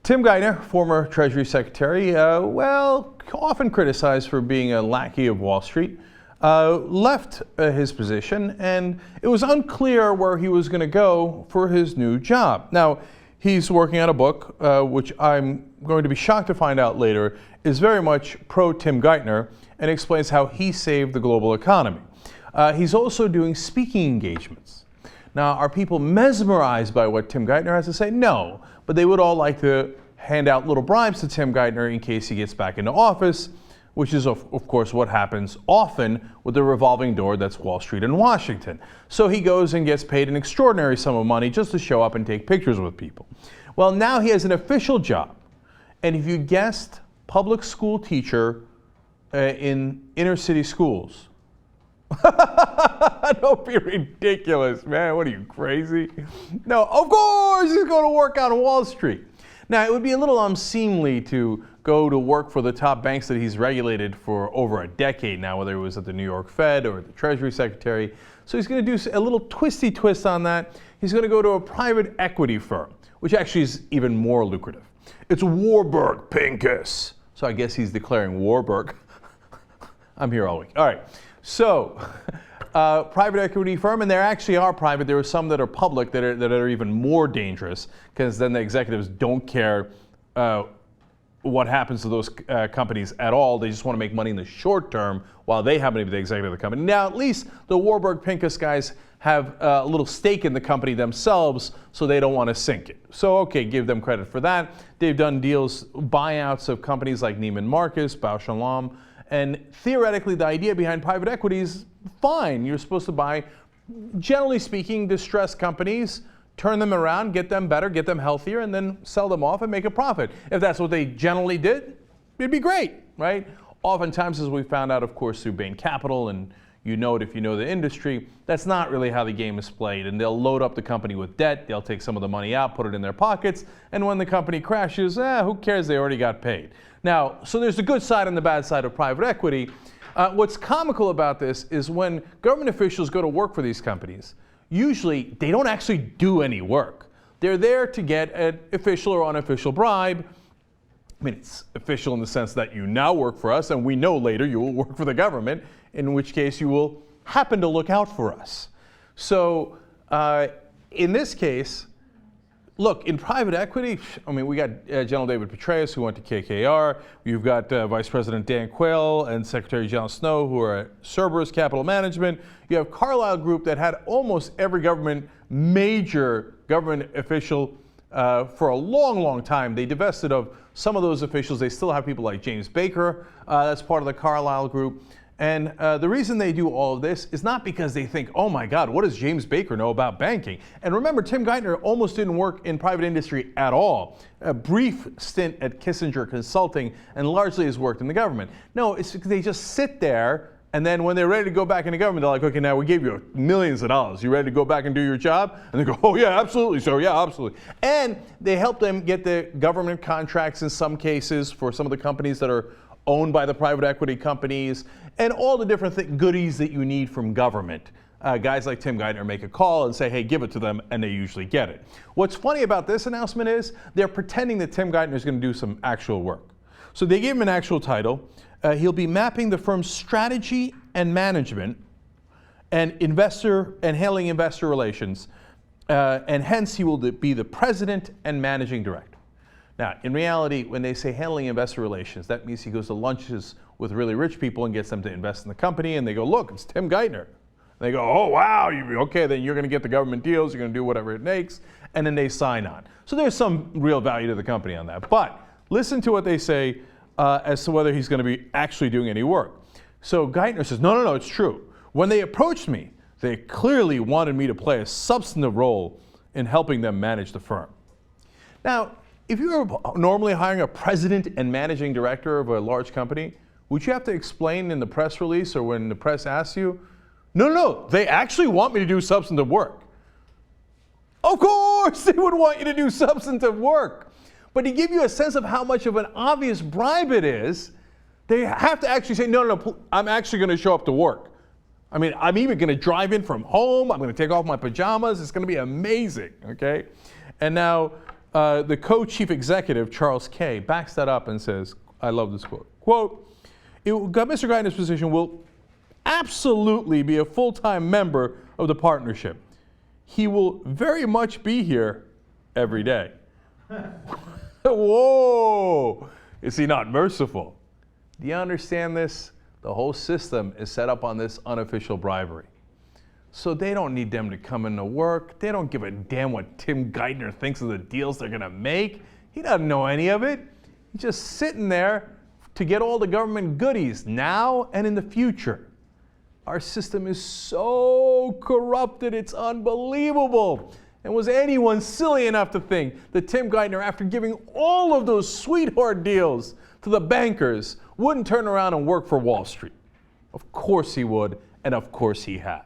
Tim Geithner, former Treasury Secretary, often criticized for being a lackey of Wall Street, left his position, and it was unclear where he was going to go for his new job. Now, he's working on a book, which I'm going to be shocked to find out later is very much pro-Tim Geithner and explains how he saved the global economy. He's also doing speaking engagements. Now, are people mesmerized by what Tim Geithner has to say? No, but they would all like to hand out little bribes to Tim Geithner in case he gets back into office, which is, of course, what happens often with the revolving door that's Wall Street and Washington. So he goes and gets paid an extraordinary sum of money just to show up and take pictures with people. Well, now he has an official job. And if you guessed public school teacher in inner city schools, don't be ridiculous, man. What are you, crazy? No, of course he's going to work on Wall Street. Now, it would be a little unseemly to go to work for the top banks that he's regulated for over a decade now, whether it was at the New York Fed or the Treasury Secretary. So he's going to do a little twisty twist on that. He's going to go to a private equity firm, which actually is even more lucrative. It's Warburg Pincus. So I guess he's declaring Warburg. I'm here all week. All right. So, private equity firm, and there actually are private. There are some that are public that are even more dangerous, because then the executives don't care what happens to those companies at all. They just want to make money in the short term while they happen to be the executive of the company. Now, at least the Warburg Pincus guys have a little stake in the company themselves, so they don't want to sink it. So, okay, give them credit for that. They've done deals, buyouts of companies like Neiman Marcus, Bausch & Lomb. And theoretically, the idea behind private equity is fine. You're supposed to buy, generally speaking, distressed companies, turn them around, get them better, get them healthier, and then sell them off and make a profit. If that's what they generally did, it'd be great, right? Oftentimes, as we found out, of course, through Bain Capital, and you know it if you know the industry, that's not really how the game is played. And they'll load up the company with debt, they'll take some of the money out, put it in their pockets, and when the company crashes, who cares, they already got paid. Now, so there's the good side and the bad side of private equity. What's comical about this is when government officials go to work for these companies, usually they don't actually do any work. They're there to get an official or unofficial bribe. I mean, it's official in the sense that you now work for us, and we know later you will work for the government, in which case you will happen to look out for us. So in this case, look, in private equity, I mean, we got General David Petraeus, who went to KKR. You've got Vice President Dan Quayle and Secretary John Snow, who are at Cerberus Capital Management. You have Carlyle Group that had almost every major government official for a long, long time. They divested of some of those officials. They still have people like James Baker, that's part of the Carlyle Group. And the reason they do all of this is not because they think, oh my God, what does James Baker know about banking? And remember, Tim Geithner almost didn't work in private industry at all. A brief stint at Kissinger Consulting, and largely has worked in the government. No, it's because they just sit there, and then when they're ready to go back into government, they're like, okay, now we gave you millions of dollars. You ready to go back and do your job? And they go, oh yeah, absolutely, sir, yeah, absolutely. And they help them get the government contracts in some cases for some of the companies that are owned by the private equity companies, and all the different goodies that you need from government. Guys like Tim Geithner make a call and say, hey, give it to them, and they usually get it. What's funny about this announcement is they're pretending that Tim Geithner is going to do some actual work. So they gave him an actual title. He'll be mapping the firm's strategy and management and handling investor relations, and hence he will be the president and managing director. Now, in reality, when they say handling investor relations, that means he goes to lunches with really rich people and gets them to invest in the company, and they go, look, it's Tim Geithner. They go, oh, wow, okay, then you're going to get the government deals, you're going to do whatever it takes, and then they sign on. So there's some real value to the company on that. But listen to what they say as to whether he's going to be actually doing any work. So Geithner says, no, it's true. When they approached me, they clearly wanted me to play a substantive role in helping them manage the firm. Now, if you were normally hiring a president and managing director of a large company, would you have to explain in the press release or when the press asks you, no, they actually want me to do substantive work? Of course they would want you to do substantive work. But to give you a sense of how much of an obvious bribe it is, they have to actually say, no, I'm actually going to show up to work. I mean, I'm even going to drive in from home. I'm going to take off my pajamas. It's going to be amazing, okay? And now, The co-chief executive, Charles Kay, backs that up and says, I love this quote, quote, Mr. Geithner's position will absolutely be a full-time member of the partnership. He will very much be here every day. Whoa! Is he not merciful? Do you understand this? The whole system is set up on this unofficial bribery. So they don't need them to come into work. They don't give a damn what Tim Geithner thinks of the deals they're going to make. He doesn't know any of it. He's just sitting there to get all the government goodies now and in the future. Our system is so corrupted, it's unbelievable. And was anyone silly enough to think that Tim Geithner, after giving all of those sweetheart deals to the bankers, wouldn't turn around and work for Wall Street? Of course he would, and of course he has.